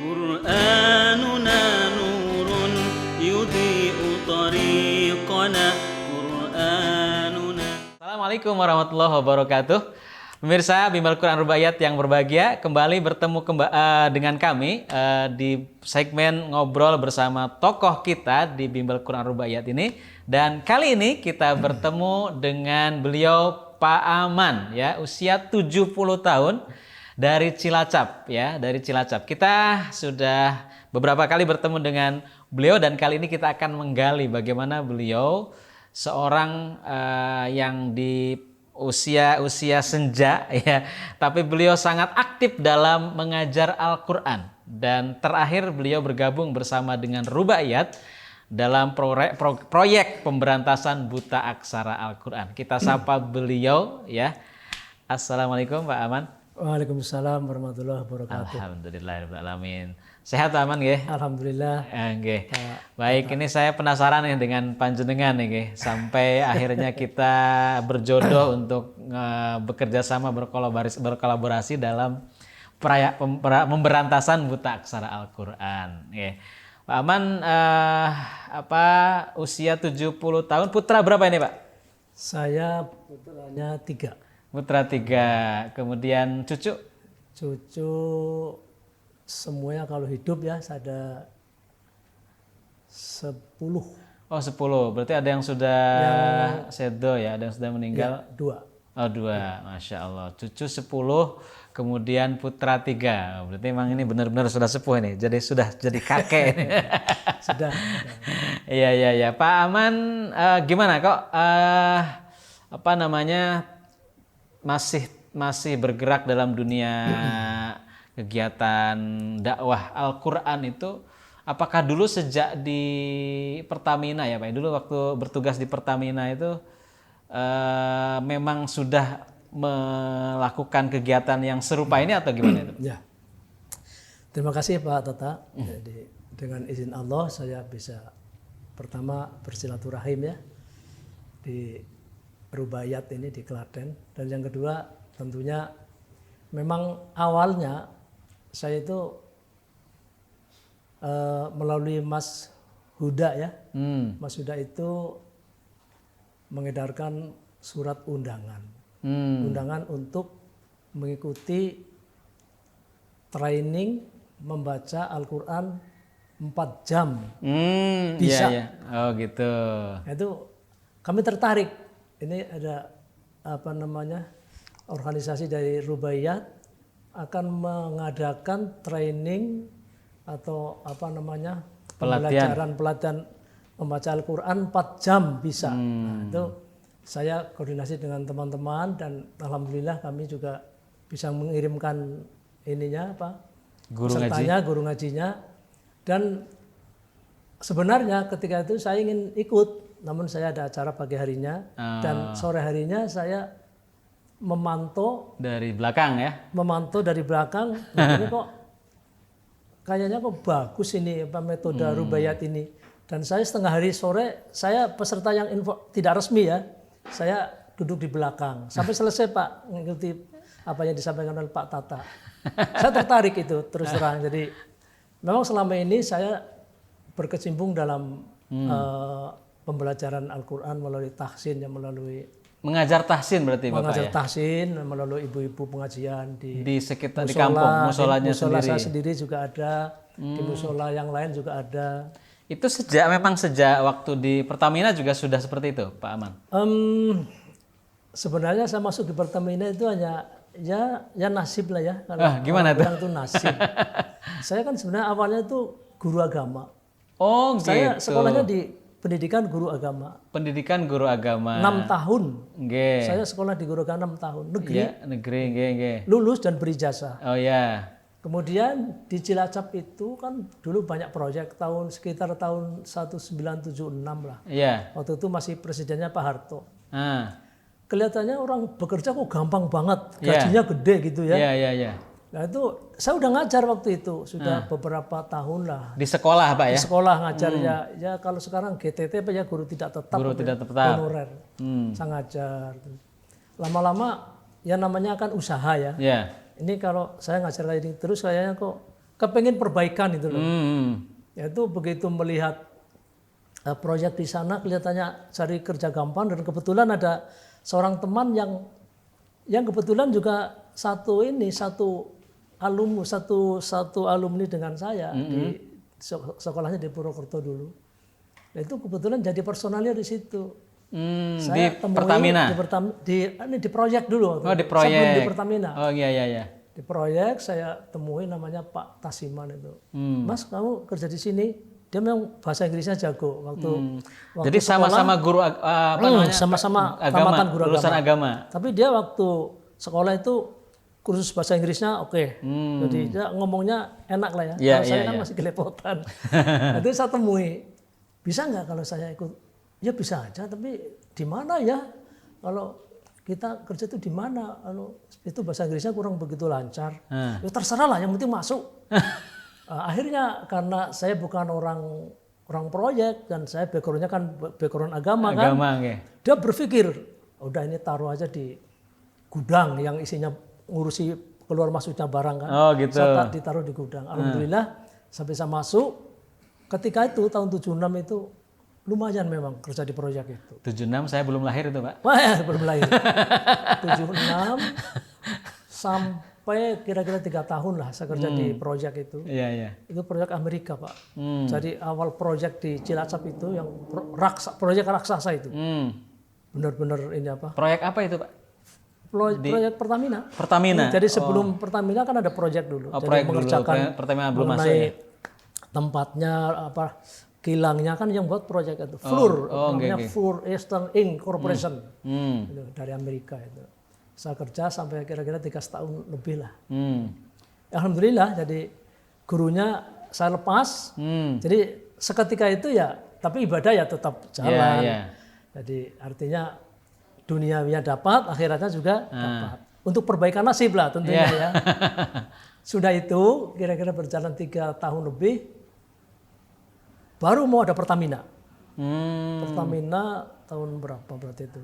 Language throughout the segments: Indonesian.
قرآننا نور يضيء طريقنا قرآننا. Assalamualaikum warahmatullahi wabarakatuh. Pemirsa Bimbel Quran Rubaiyat yang berbahagia, kembali bertemu dengan kami di segmen ngobrol bersama tokoh kita di Bimbel Quran Rubaiyat ini. Dan kali ini kita bertemu dengan beliau Pak Aman, ya, usia 70 tahun dari Cilacap, ya, dari Cilacap. Kita sudah beberapa kali bertemu dengan beliau dan kali ini kita akan menggali bagaimana beliau seorang yang di usia senja, ya, tapi beliau sangat aktif dalam mengajar Al-Quran, dan terakhir beliau bergabung bersama dengan Rubaiyat dalam proyek pemberantasan buta aksara Al-Quran. Kita sapa beliau, ya. Assalamualaikum Pak Aman. Waalaikumsalam warahmatullahi wabarakatuh. Alhamdulillahirrahmanirrahim. Sehat Pak Aman, nggih? Alhamdulillah. Nggih. Baik, ini saya penasaran nih dengan panjenengan nih, nggih. Sampai akhirnya kita berjodoh untuk bekerja sama, berkolaborasi dalam pemberantasan buta aksara Al-Quran. Nggih. Pak Aman, usia 70 tahun, putra berapa ini Pak? Saya putranya 3. Putra 3, kemudian cucu? Cucu semuanya kalau hidup ya ada 10. Oh 10, berarti ada yang sudah sedo ya, ada yang sudah meninggal? Ya, 2. Oh 2, Masya Allah. Cucu 10, kemudian putra 3. Berarti memang ini benar-benar sudah sepuh ini, sudah jadi kakek ini. Sudah. Iya. Pak Aman, gimana kok masih bergerak dalam dunia kegiatan dakwah Al-Quran itu? Apakah dulu sejak di Pertamina ya Pak? Dulu waktu bertugas di Pertamina itu memang sudah melakukan kegiatan yang serupa ini atau gimana itu? Ya. Terima kasih Pak Tata. Jadi dengan izin Allah saya bisa pertama bersilaturahim ya di Rubaiyat ini di Klaten, dan yang kedua tentunya memang awalnya saya itu melalui Mas Huda ya. Mas Huda itu mengedarkan surat undangan. Undangan untuk mengikuti training membaca Al-Quran 4 jam. Bisa. Iya. Oh gitu. Itu kami tertarik. Ini ada organisasi dari Rubaiyat akan mengadakan training atau pelatihan membaca Al-Quran 4 jam bisa. Nah, itu saya koordinasi dengan teman-teman dan alhamdulillah kami juga bisa mengirimkan guru ngajinya. Dan sebenarnya ketika itu saya ingin ikut, namun saya ada acara pagi harinya dan sore harinya saya memantau dari belakang ya. Nah, ini kayaknya bagus ini metode Rubaiyat ini. Dan saya setengah hari sore, saya peserta yang tidak resmi ya, saya duduk di belakang sampai selesai Pak mengikuti apa yang disampaikan oleh Pak Tata. Saya tertarik itu terus terang. Jadi memang selama ini saya berkecimpung dalam pembelajaran Al-Quran melalui tahsin, mengajar tahsin berarti Bapak mengajar ya? Tahsin melalui ibu-ibu pengajian di sekitar di kampung, musolanya sendiri. Musola saya sendiri juga ada, di musola yang lain juga ada. Itu sejak waktu di Pertamina juga sudah seperti itu Pak Aman? Sebenarnya saya masuk di Pertamina itu hanya ya nasib lah ya. Gimana tuh? Itu nasib. Saya kan sebenarnya awalnya itu guru agama. Oh gitu. Saya sekolahnya di pendidikan guru agama. Pendidikan guru agama. 6 tahun. Nggih. Saya sekolah di guru agama 6 tahun. Negeri. Ya, negeri, nggih. Lulus dan berijazah. Oh ya. Kemudian di Cilacap itu kan dulu banyak proyek sekitar tahun 1976 lah. Iya. Waktu itu masih presidennya Pak Harto. Kelihatannya orang bekerja kok gampang banget, gajinya gede gitu ya. Iya. Nah itu saya udah ngajar waktu itu, sudah beberapa tahun lah. Di sekolah Pak ya? Di sekolah ngajar ya kalau sekarang GTT apa ya, guru tidak tetap. Honorer. Saya ngajar. Lama-lama ya namanya kan usaha ya. Iya. Ini kalau saya ngajar kayak ini terus kayaknya kok kepengen perbaikan itu loh. Hmm. Yaitu begitu melihat proyek di sana kelihatannya cari kerja gampang, dan kebetulan ada seorang teman yang kebetulan juga satu alumni dengan saya di sekolahnya di Purwokerto dulu. Nah, itu kebetulan jadi personalnya di situ. Di Pertamina. Di proyek dulu. Oh, di proyek. Sebelum di Pertamina. Oh iya. Di proyek saya temui namanya Pak Tasiman itu. Mas, kamu kerja di sini? Dia memang bahasa Inggrisnya jago waktu Jadi sama-sama guru sama-sama agama, tamatan guru lulusan agama. Tapi dia waktu sekolah itu kursus bahasa Inggrisnya oke. Jadi dia ngomongnya enak lah ya. Kalau saya kan masih gelepotan. Itu saya temui, bisa nggak kalau saya ikut? Ya bisa aja, tapi di mana ya? Kalau kita kerja itu di mana? Itu bahasa Inggrisnya kurang begitu lancar. Ya terserah lah, yang penting masuk. Akhirnya karena saya bukan orang proyek dan saya backgroundnya kan background agama kan. Okay. Dia berpikir, udah ini taruh aja di gudang yang isinya ngurusi keluar masuknya barang kan. Oh gitu. Saya ditaruh di gudang. Alhamdulillah sampai saya masuk. Ketika itu tahun 76 itu lumayan memang kerja di proyek itu. 76 saya belum lahir itu, Pak. Wah, ya, belum lahir. 76 sampai kira-kira 3 tahun lah saya kerja di proyek itu. Iya. Itu proyek Amerika, Pak. Jadi awal proyek di Cilacap itu yang proyek raksasa itu. Benar-benar ini apa? Proyek apa itu, Pak? Proyek Pertamina. Pertamina. Jadi sebelum Pertamina kan ada proyek dulu. Oh, jadi proyek mengerjakan dulu. Pertamina belum masuk mengenai ya? Tempatnya apa? Kilangnya kan yang buat proyek itu. Fluor, namanya Fluor Eastern Inc. Corporation. Itu, dari Amerika itu. Saya kerja sampai kira-kira 3 tahun lebih lah. Alhamdulillah, jadi gurunya saya lepas. Jadi seketika itu ya, tapi ibadah ya tetap jalan. Jadi artinya duniawinya dapat, akhiratnya juga dapat. Untuk perbaikan nasib lah tentunya ya. Sudah itu kira-kira berjalan 3 tahun lebih, baru mau ada Pertamina. Pertamina tahun berapa berarti itu?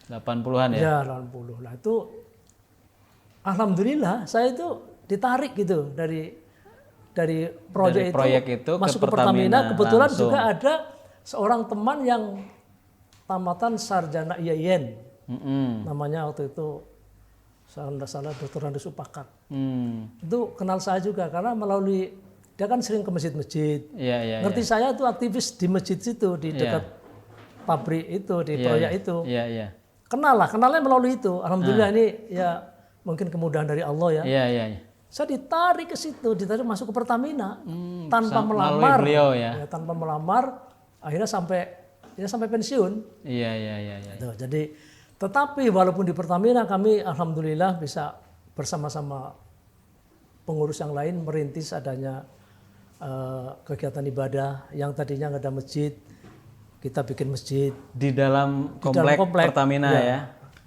80-an ya? Ya, 80. Nah itu alhamdulillah saya itu ditarik gitu dari proyek itu masuk ke Pertamina. Kebetulan langsung. Juga ada seorang teman yang tamatan sarjana IAIN. Namanya waktu itu saya tidak salah Dr. Randus Upakat. Itu kenal saya juga karena melalui dia kan sering ke masjid-masjid. Ngerti saya itu aktivis di masjid situ di dekat pabrik itu di proyek itu. Kenalnya melalui itu. Alhamdulillah ini ya mungkin kemudahan dari Allah ya. Saya ditarik ke situ, ditarik masuk ke Pertamina tanpa melamar. Beliau ya. Tanpa melamar, akhirnya sampai pensiun. Jadi tetapi walaupun di Pertamina kami alhamdulillah bisa bersama-sama pengurus yang lain merintis adanya kegiatan ibadah yang tadinya nggak ada masjid. Kita bikin masjid di dalam komplek Pertamina ya.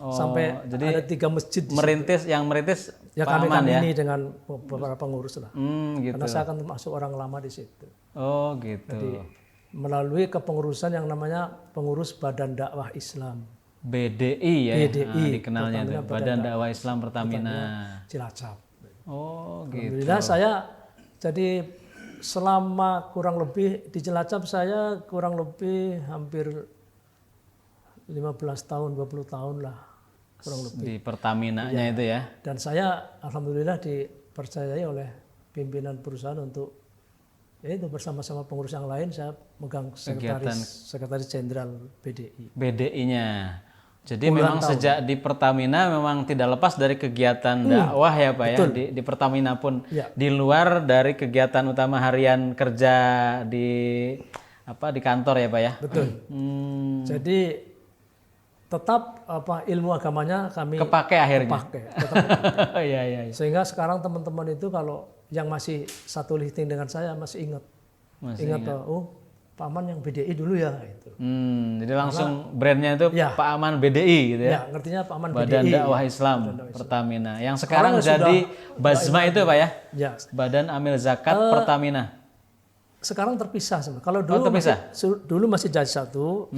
Sampai jadi ada 3 masjid di merintis situ. Yang merintis ya Pak kami Aman ya. Ini dengan beberapa pengurus lah. Gitu. Karena saya akan termasuk orang lama di situ. Oh gitu. Jadi melalui kepengurusan yang namanya pengurus Badan Dakwah Islam. BDI ya. BDI. Dikenalnya itu. Badan Dakwah Islam Pertamina. Cilacap. Oh gitu. Alhamdulillah saya jadi selama kurang lebih di Cilacap saya kurang lebih hampir 15 tahun, 20 tahun lah kurang lebih. Di Pertaminanya itu ya. Dan saya alhamdulillah dipercayai oleh pimpinan perusahaan untuk ya itu bersama-sama pengurus yang lain saya megang sekretaris jenderal BDI. BDI-nya. Jadi memang sejak di Pertamina memang tidak lepas dari kegiatan dakwah ya Pak ya. Di Pertamina pun di luar dari kegiatan utama harian kerja di kantor ya Pak ya. Betul. Jadi tetap ilmu agamanya kami kepake akhirnya. Iya. Sehingga sekarang teman-teman itu kalau yang masih satu lifting dengan saya masih ingat. Pak Aman yang BDI dulu ya itu. Jadi langsung brandnya itu Pak Aman BDI gitu ya. Ya, ngertinya Pak Aman Badan BDI. Dakwah Islam Pertamina. Yang sekarang jadi Bazma itu Pak ya? Ya. Badan Amil Zakat Pertamina. Sekarang terpisah sebenarnya. Kalau dulu dulu masih jadi satu,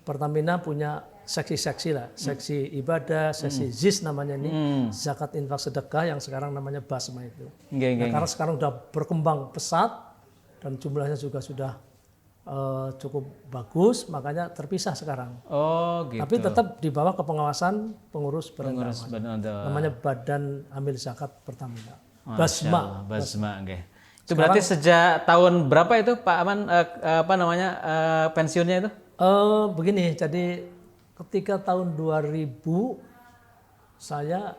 Pertamina punya seksi-seksi lah, seksi ibadah, seksi ZIS namanya ini, zakat infak sedekah yang sekarang namanya basma itu. Karena sekarang udah berkembang pesat dan jumlahnya juga sudah cukup bagus, makanya terpisah sekarang. Oh gitu. Tapi tetap di bawah kepengawasan pengurus Badan namanya Badan Amil Zakat Pertamina. Basma. Basma, oke. Itu berarti sejak tahun berapa itu Pak Aman pensiunnya itu? Begini, jadi ketika tahun 2000 saya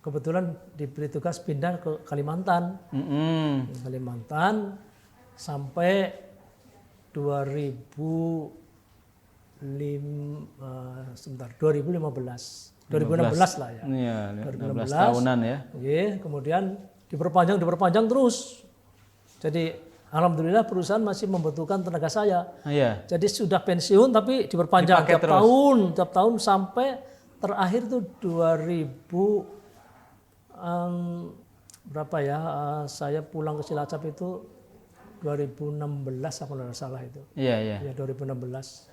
kebetulan diberi tugas pindah ke Kalimantan. Kalimantan sampai 2015 lah ya. Iya, 2015 tahunan ya. Oke, kemudian diperpanjang terus. Jadi alhamdulillah perusahaan masih membutuhkan tenaga saya. Iya. Jadi sudah pensiun tapi diperpanjang tiap tahun sampai terakhir tuh 2000 berapa ya? Saya pulang ke Cilacap itu 2016 apa nggak salah itu. Iya. Ya 2016.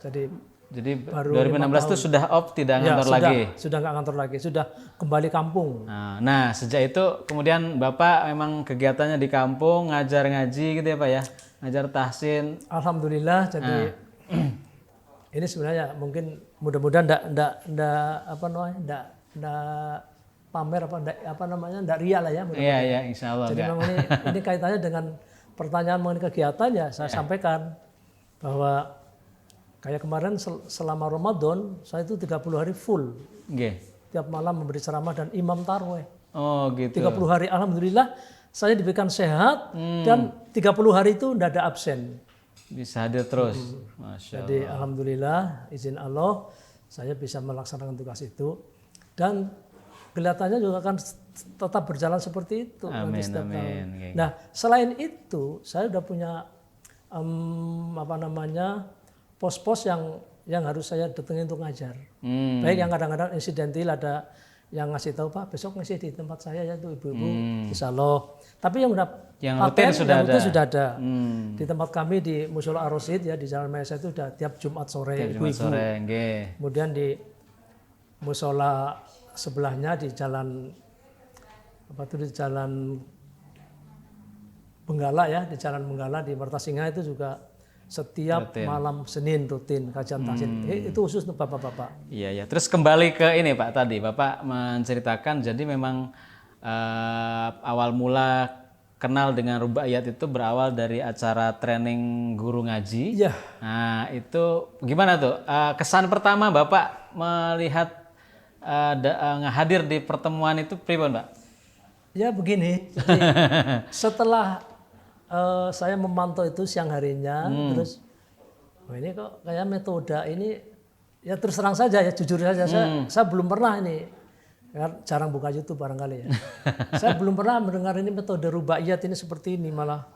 Jadi baru 2016 itu sudah off, tidak ngantor lagi. Sudah nggak ngantor lagi, sudah kembali kampung. Nah, sejak itu kemudian Bapak memang kegiatannya di kampung, ngajar ngaji gitu ya Pak ya, ngajar tahsin. Alhamdulillah. Jadi ini sebenarnya mungkin mudah-mudahan ndak pamer ndak ria lah ya. Iya, insya Allah. Jadi memang ini kaitannya dengan pertanyaan mengenai kegiatan ya saya sampaikan bahwa kayak kemarin selama Ramadan saya itu 30 hari full. Tiap malam memberi ceramah dan imam tarawih. Oh gitu. 30 hari alhamdulillah saya diberikan sehat dan 30 hari itu tidak ada absen. Bisa hadir terus. Masya Allah. Jadi alhamdulillah izin Allah saya bisa melaksanakan tugas itu dan kelihatannya juga akan tetap berjalan seperti itu. Amin. Nah, selain itu saya sudah punya pos-pos yang harus saya datangi untuk ngajar. Baik yang kadang-kadang insidentil ada yang ngasih tahu Pak besok ngisi di tempat saya ya itu ibu-ibu insya Allah. Tapi yang rutin sudah ada. Di tempat kami di Musola Ar-Rasyid ya di Jalan Maesa itu sudah tiap Jumat sore ibu-ibu. Kemudian di musola sebelahnya di Jalan Benggala ya, di Jalan Benggala di Mertasinga itu juga setiap malam Senin rutin kajian tahsin. Itu khusus untuk bapak-bapak. Iya. Terus kembali ke ini Pak tadi, Bapak menceritakan jadi memang awal mula kenal dengan Rubaiyat itu berawal dari acara training guru ngaji. Iya. Nah itu gimana tuh? Kesan pertama Bapak melihat hadir di pertemuan itu pribon Pak? Ya begini, jadi setelah saya memantau itu siang harinya, terus ini kok kayak metode ini, ya terus terang saja ya jujur saja saya belum pernah ini, jarang buka YouTube barangkali ya, saya belum pernah mendengar ini metode Rubaiyat ini seperti ini, malah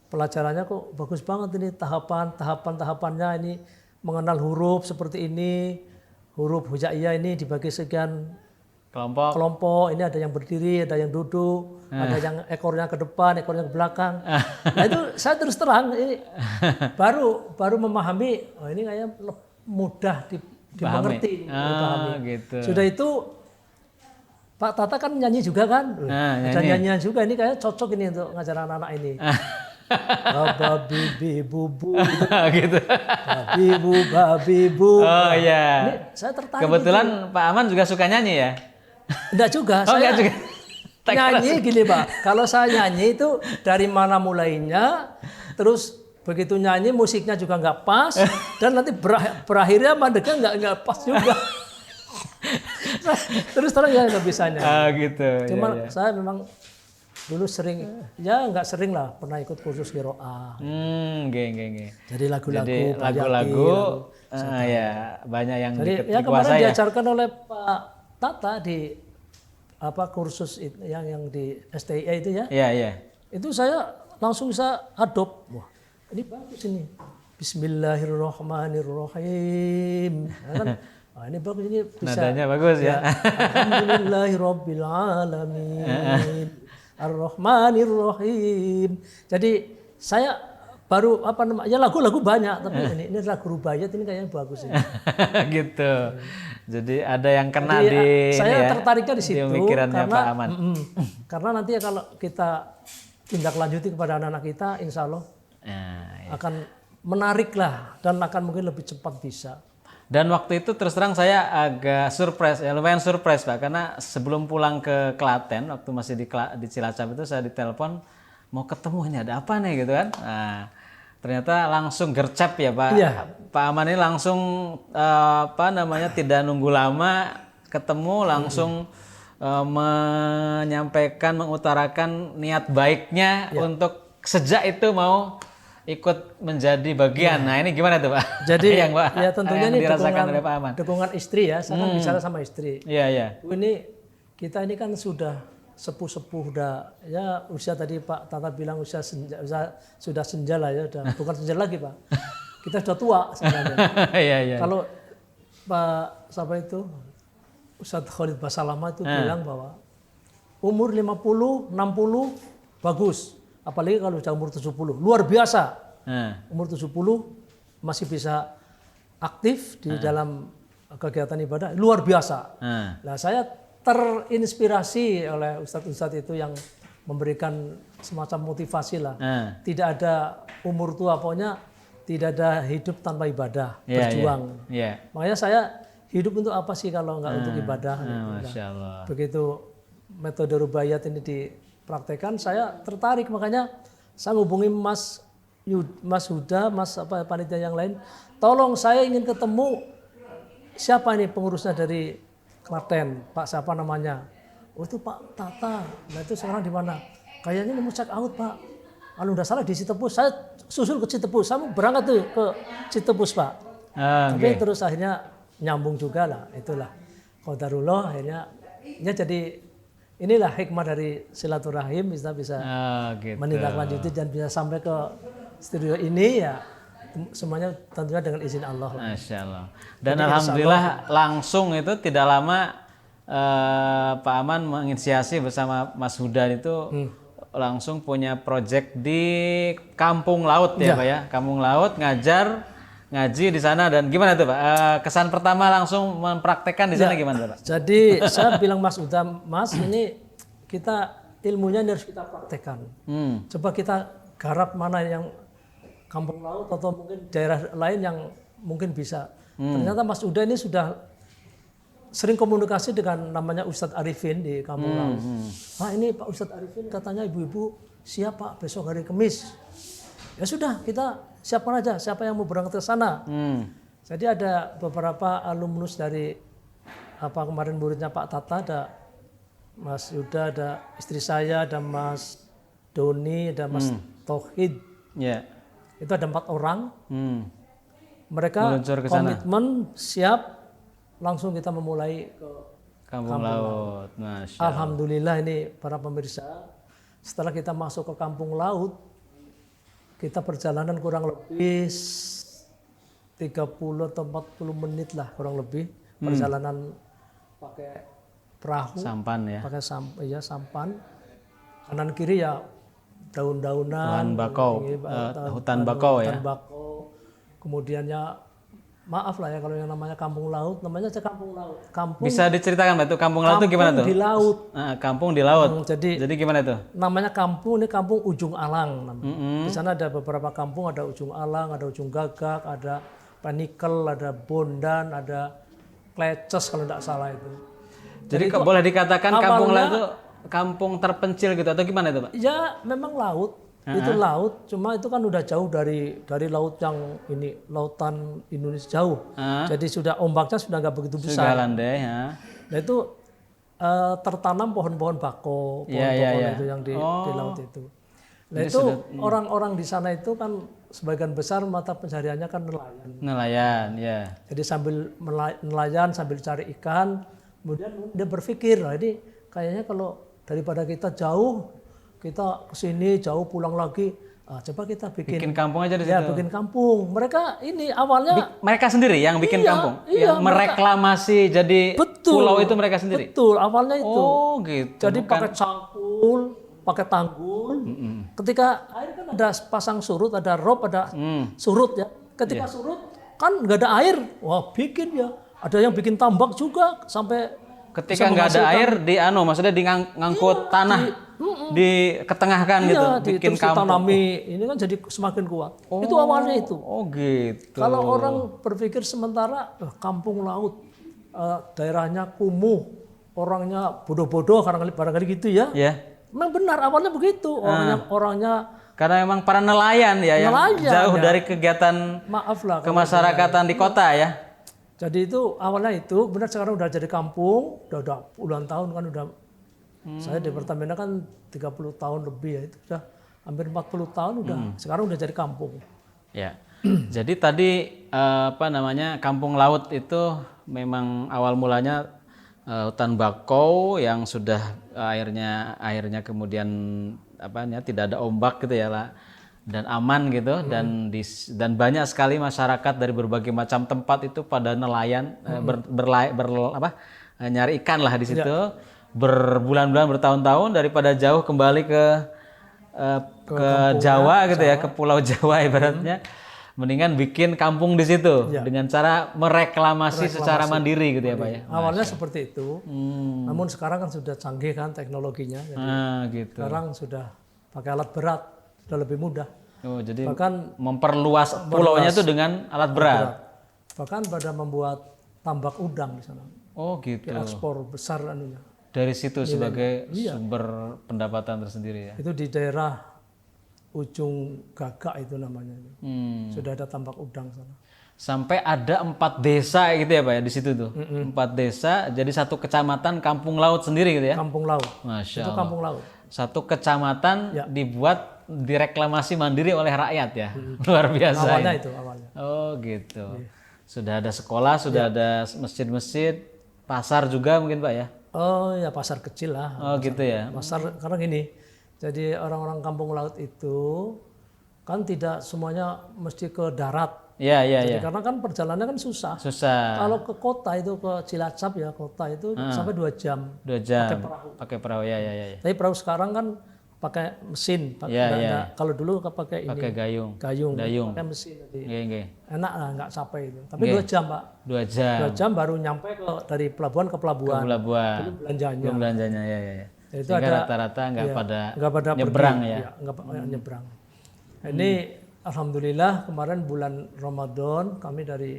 pelajarannya kok bagus banget ini tahapannya ini mengenal huruf seperti ini, huruf hujaiyah ini dibagi sekian kelompok, ini ada yang berdiri, ada yang duduk, ada yang ekornya ke depan, ekornya ke belakang. Nah itu saya terus terang ini baru memahami, oh ini kayak mudah dimengerti, dipahami. Gitu. Sudah itu Pak Tata kan nyanyi juga kan, ada nyanyian juga, ini kayak cocok ini untuk ngajar anak-anak ini. Babi bubu gitu. Babi bu. Oh iya. Ini saya tertarik. Kebetulan Pak Aman juga suka nyanyi ya? Enggak juga. Saya juga. Nyanyi gini Pak. Kalau saya nyanyi itu dari mana mulainya, terus begitu nyanyi musiknya juga nggak pas, dan nanti berakhirnya mandeknya nggak pas juga. Terus terang ya nggak bisa nyanyi. Gitu. Cuma saya memang dulu sering, ya nggak sering lah, pernah ikut kursus qiraah. Jadi lagu-lagu, ya banyak yang jadi ya kemarin diajarkan oleh Pak Tata di kursus yang di STIA itu ya. Iya. Itu saya langsung bisa adopt. Wah, ini bagus ini. Bismillahirrahmanirrahim. Ini bagus ini bisa. Nadanya bagus ya. Alhamdulillahirabbil alamin. Ar-Rahmanir-Rahim. Jadi saya baru apa namanya? Ya lagu-lagu banyak, tapi ini lagu Rubaiyat ini kayaknya bagus ini. Gitu. Jadi ada yang kena Jadi, di saya ini ya, tertariknya di situ pemikirannya karena Pak Aman. karena nanti ya kalau kita tindak lanjuti kepada anak-anak kita, insya Allah Nah, akan menarik lah dan akan mungkin lebih cepat bisa. dan waktu itu terus terang saya agak surprise, ya lumayan surprise Pak, karena sebelum pulang ke Klaten, waktu masih di Cilacap itu saya ditelepon mau ketemu, ini ada apa nih gitu kan. Nah, ternyata langsung gercep ya Pak. Iya. Pak Aman ini langsung apa namanya tidak nunggu lama ketemu langsung menyampaikan, mengutarakan niat baiknya untuk sejak itu mau ikut menjadi bagian. Nah ini gimana tuh Pak? Jadi yang Pak, ya tentunya yang ini dirasakan oleh Pak Aman. dukungan istri ya. Saya kan bicara sama istri. Iya iya. Bu, ini kita ini kan sudah sepuh-sepuh, udah ya usia tadi Pak Tata bilang usia senja, sudah senja lah ya, udah bukan senja lagi Pak. Kita sudah tua sebenarnya. Iya iya. Kalau Pak siapa itu Ustadz Khalid Basalamah itu bilang bahwa umur 50, 60 bagus. Apalagi kalau sudah umur 70, luar biasa. Umur 70 masih bisa aktif di dalam kegiatan ibadah, luar biasa. Nah, saya terinspirasi oleh ustadz-ustadz itu yang memberikan semacam motivasi lah. Tidak ada umur tua, pokoknya tidak ada hidup tanpa ibadah, berjuang. Makanya saya hidup untuk apa sih kalau nggak untuk ibadah? Masya Allah. Begitu metode Rubaiyat ini dipraktekkan, saya tertarik, makanya saya hubungi Mas Huda, Mas apa panitia yang lain, tolong saya ingin ketemu siapa ini pengurusnya dari Klaten, Pak siapa namanya? Oh itu Pak Tata. Nah itu sekarang di mana? Kayaknya mau check out Pak. Kalau nggak salah di Citepus, saya susul ke Citepus, saya mau berangkat tuh ke Citepus Pak. Tapi terus akhirnya nyambung juga lah, itulah qadarullah, akhirnya ya jadi inilah hikmah dari silaturahim, kita bisa gitu. menindaklanjuti dan bisa sampai ke studio ini ya semuanya tentunya dengan izin Allah. Masya Allah. Dan jadi, alhamdulillah langsung itu tidak lama Pak Aman menginisiasi bersama Mas Huda itu langsung punya project di Kampung Laut ya Pak ya. Kampung Laut ngaji di sana, dan gimana tuh Pak? Kesan pertama langsung mempraktekkan di sana gimana Pak? Jadi saya bilang Mas Huda, Mas ini kita ilmunya ini harus kita praktekkan. Coba kita garap mana yang Kampung Laut atau mungkin daerah lain yang mungkin bisa. Ternyata Mas Huda ini sudah sering komunikasi dengan namanya Ustadz Arifin di Kampung Laut. Pak ini Pak Ustadz Arifin katanya ibu-ibu siap Pak besok hari Kamis. Ya sudah kita siapkan aja siapa yang mau berangkat ke sana. Jadi ada beberapa alumnus dari apa kemarin muridnya Pak Tata, ada Mas Yuda, ada istri saya, ada Mas Doni, ada Mas Tauhid. Itu ada 4 orang. Mereka komitmen siap, langsung kita memulai ke Kampung Laut. Masya Allah. Alhamdulillah ini para pemirsa, setelah kita masuk ke Kampung Laut, kita perjalanan kurang lebih 30 atau 40 menit lah kurang lebih perjalanan pakai perahu, sampan ya, pakai sampan, kanan kiri ya daun-daunan, hutan bakau ya. Kemudiannya maaf lah ya kalau yang namanya Kampung Laut, namanya aja Kampung Laut. Kampung, bisa diceritakan Mbak tuh Kampung Laut itu gimana tuh? Di laut. Kampung di laut. Jadi gimana tuh? Namanya kampung, ini Kampung Ujung Alang. Di sana ada beberapa kampung, ada Ujung Alang, ada Ujung Gagak, ada Panikel, ada Bondan, ada Kleces kalau tidak salah itu. Jadi boleh dikatakan Kampung Laut itu kampung terpencil gitu atau gimana itu Pak? Ya memang laut. Itu laut, cuma itu kan udah jauh dari laut yang ini, lautan Indonesia jauh. Jadi sudah ombaknya sudah nggak begitu besar. Sudah landai ya. Nah itu tertanam pohon-pohon bako, pohon-pohon itu yang di laut itu. Nah itu orang-orang di sana itu kan sebagian besar mata pencahariannya kan nelayan. Nelayan, ya. Jadi sambil nelayan, sambil cari ikan, kemudian dia berpikir, nah ini kayaknya kalau daripada kita jauh, kita kesini jauh pulang lagi, coba kita bikin kampung aja di situ. Ya, bikin kampung. Mereka ini awalnya mereka sendiri yang bikin kampung, yang mereklamasi jadi pulau itu mereka sendiri. Betul, awalnya itu. Oh gitu. Jadi pakai cangkul, pakai tanggul. Ketika air kan kan ada pasang surut, ada rob, ada surut ya. Ketika surut kan nggak ada air, wah bikin ya. Ada yang bikin tambak juga sampai Ketika nggak ada air maksudnya ngangkut tanah, ketengahkan gitu, bikin terus ditanami, ini kan jadi semakin kuat. Itu awalnya itu. Oh gitu. Kalau orang berpikir sementara kampung laut, daerahnya kumuh, orangnya bodoh-bodoh, barangkali gitu ya. Ya. Memang benar awalnya begitu, orangnya Karena memang para nelayan ya yang jauh ya. dari kegiatan Maaf lah kemasyarakatan di kota ya. Jadi itu awalnya itu benar, sekarang udah jadi kampung, udah puluhan tahun kan udah. Saya di Pertamina kan 30 tahun lebih ya, itu sudah hampir 40 tahun udah. Sekarang udah jadi kampung. Ya. Jadi tadi kampung laut itu memang awal mulanya hutan bakau yang sudah airnya kemudian tidak ada ombak gitu ya lah, dan aman gitu, dan banyak sekali masyarakat dari berbagai macam tempat itu pada nelayan nyari ikan lah di situ berbulan-bulan bertahun-tahun, daripada jauh kembali ke Jawa gitu ya, ke Pulau Jawa ibaratnya, mendingan bikin kampung di situ dengan cara mereklamasi secara mandiri gitu ya Pak ya. Awalnya seperti itu, namun sekarang kan sudah canggih kan teknologinya, jadi gitu. sekarang sudah pakai alat berat, sudah lebih mudah. Oh, jadi Bahkan memperluas pulaunya itu dengan alat berat. Bahkan pada membuat tambak udang di sana. Oh gitu. Ekspor besar anunya. Dari situ sebagai sumber pendapatan tersendiri ya. Itu di daerah ujung Gagak itu namanya. Sudah ada tambak udang sana. Sampai ada 4 desa gitu ya Pak ya di situ tuh. 4 desa jadi satu kecamatan kampung laut sendiri gitu ya. Kampung laut. Masya Itu Allah. kampung laut. Satu kecamatan dibuat direklamasi mandiri oleh rakyat ya. Luar biasa. Awalnya ya. itu awalnya. Oh gitu. Sudah ada sekolah, sudah ada masjid-masjid, pasar juga mungkin Pak ya. Oh ya pasar kecil lah. Oh gitu ya. Pasar karena gini. Jadi orang-orang kampung laut itu kan tidak semuanya mesti ke darat. Iya. Karena kan perjalanannya kan susah. Susah. Kalau ke kota itu ke Cilacap ya, kota itu sampai 2 jam. 2 jam. Pakai perahu. Pakai perahu ya. Tapi perahu sekarang kan pakai mesin. Kalau dulu pakai ini. Pakai gayung. Pakai mesin. Jadi Nggih. enak lah, nggak capek itu. Tapi 2 jam Pak. 2 jam. 2 jam baru nyampe dari pelabuhan ke pelabuhan. Belum belanjanya. Belum belanjanya ya. Itu sehingga rata-rata nggak pada nyebrang pergi, ya. Nggak nyebrang. Ini alhamdulillah kemarin bulan Ramadan kami dari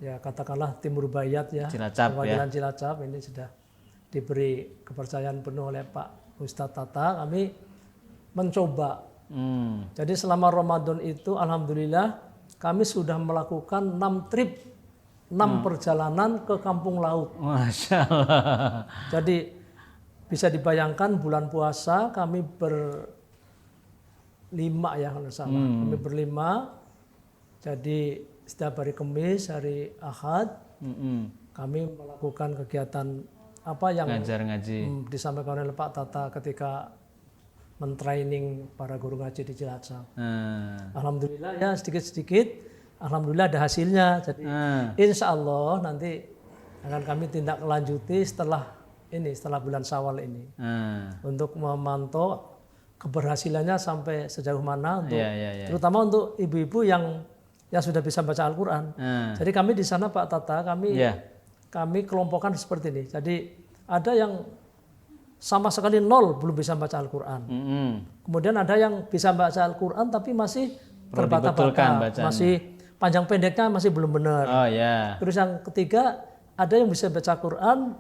ya katakanlah Timur Bayat ya, Cilacap perwakilan Cilacap ini sudah diberi kepercayaan penuh oleh Pak Ustadz Tata, kami mencoba. Jadi selama Ramadan itu alhamdulillah kami sudah melakukan 6 trip, 6 perjalanan ke kampung laut. Masya Allah. Jadi bisa dibayangkan bulan puasa kami berlima ya kalau salah. Kami berlima. Jadi setiap hari Kamis, hari Ahad kami melakukan kegiatan apa yang ngajar ngaji disampaikan oleh Pak Tata ketika mentraining para guru ngaji di Cilacap. Alhamdulillah ya sedikit-sedikit. Alhamdulillah ada hasilnya. Jadi insya Allah nanti akan kami tindak lanjuti setelah bulan Syawal ini untuk memantau keberhasilannya sampai sejauh mana untuk terutama untuk ibu-ibu yang sudah bisa baca Al-Quran. Jadi kami di sana Pak Tata kami kelompokkan seperti ini. Jadi ada yang sama sekali 0 belum bisa baca Al-Quran. Kemudian ada yang bisa baca Al-Quran tapi masih terbata-bata, masih panjang pendeknya masih belum benar. Terus yang ketiga ada yang bisa baca Quran,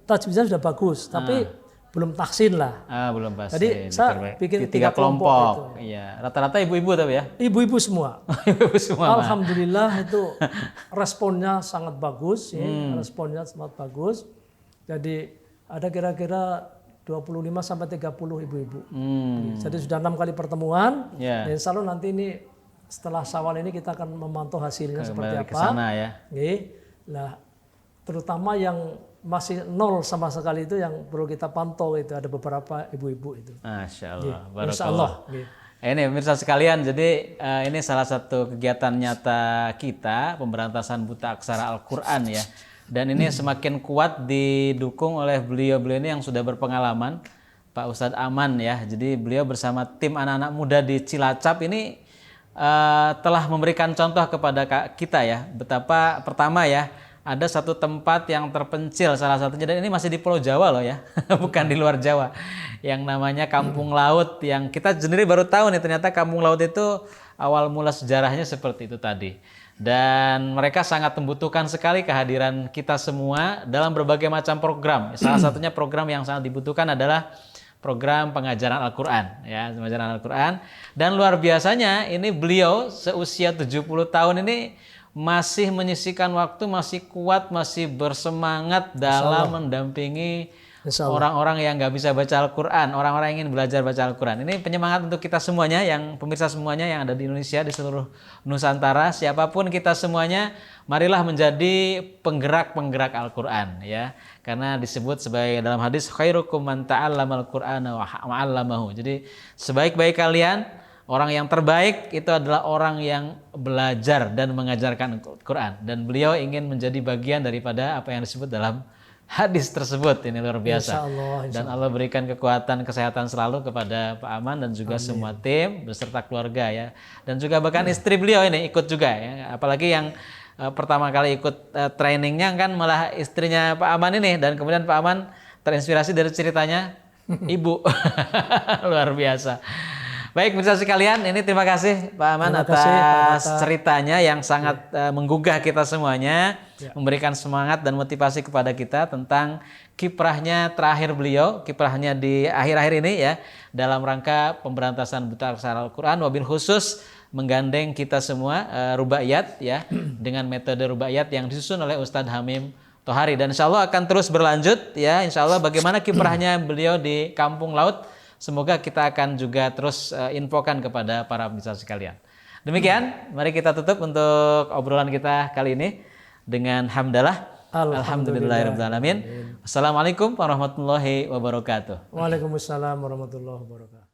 tajwidnya sudah bagus, tapi belum tahsin lah. Belum tahsin. Jadi saya bikin 3 kelompok. Iya, rata-rata ibu-ibu tapi ya. Ibu-ibu semua. Ibu semua. Alhamdulillah itu responnya sangat bagus, responnya sangat bagus. Jadi ada kira-kira 25 sampai 30 ibu-ibu. Jadi sudah 6 kali pertemuan. Dan insya Allah nanti ini setelah Syawal ini kita akan memantau hasilnya seperti apa. Kesana ya. Nah, terutama yang masih 0 sama sekali itu yang perlu kita pantau, itu ada beberapa ibu-ibu itu. Masya Allah, barakallah. Ini pemirsa sekalian, jadi ini salah satu kegiatan nyata kita pemberantasan buta aksara Al-Quran ya. Dan ini semakin kuat didukung oleh beliau-beliau ini yang sudah berpengalaman Pak Ustadz Aman ya. Jadi beliau bersama tim anak-anak muda di Cilacap ini telah memberikan contoh kepada kita ya, betapa pertama ya, ada satu tempat yang terpencil salah satunya, dan ini masih di Pulau Jawa loh ya, bukan di luar Jawa, yang namanya Kampung Laut, yang kita sendiri baru tahu nih ternyata Kampung Laut itu awal mula sejarahnya seperti itu tadi. Dan mereka sangat membutuhkan sekali kehadiran kita semua dalam berbagai macam program. Salah satunya program yang sangat dibutuhkan adalah program pengajaran Al-Quran ya, pengajaran Al-Quran. Dan luar biasanya ini beliau seusia 70 tahun ini masih menyisihkan waktu, masih kuat, masih bersemangat dalam mendampingi orang-orang yang nggak bisa baca Al-Quran, orang-orang yang ingin belajar baca Al-Quran. Ini penyemangat untuk kita semuanya, yang pemirsa semuanya yang ada di Indonesia, di seluruh Nusantara, siapapun kita semuanya, marilah menjadi penggerak-penggerak Al-Quran ya. Karena disebut sebagai dalam hadis khairukum man ta'allamal Qur'ana wa 'allamahu. Jadi sebaik-baik kalian, orang yang terbaik itu adalah orang yang belajar dan mengajarkan Al-Quran. Dan beliau ingin menjadi bagian daripada apa yang disebut dalam hadis tersebut. Ini luar biasa. Dan Allah berikan kekuatan, kesehatan selalu kepada Pak Aman dan juga semua tim beserta keluarga ya. Dan juga bahkan istri beliau ini ikut juga ya. Apalagi yang pertama kali ikut trainingnya kan malah istrinya Pak Aman ini. Dan kemudian Pak Aman terinspirasi dari ceritanya ibu. Luar biasa. Baik pemirsa sekalian, ini terima kasih Pak Aman atas ceritanya yang sangat menggugah kita semuanya, memberikan semangat dan motivasi kepada kita tentang kiprahnya terakhir beliau, kiprahnya di akhir-akhir ini ya, dalam rangka pemberantasan buta aksara Al-Quran, wabil khusus menggandeng kita semua rubaiyat ya, dengan metode rubaiyat yang disusun oleh Ustadz Hamim Thohari, dan insya Allah akan terus berlanjut ya, insya Allah bagaimana kiprahnya beliau di Kampung Laut. Semoga kita akan juga terus infokan kepada para pemirsa sekalian. Demikian, mari kita tutup untuk obrolan kita kali ini dengan hamdalah. Alhamdulillahirabbil alamin. Assalamualaikum warahmatullahi wabarakatuh. Waalaikumsalam warahmatullahi wabarakatuh.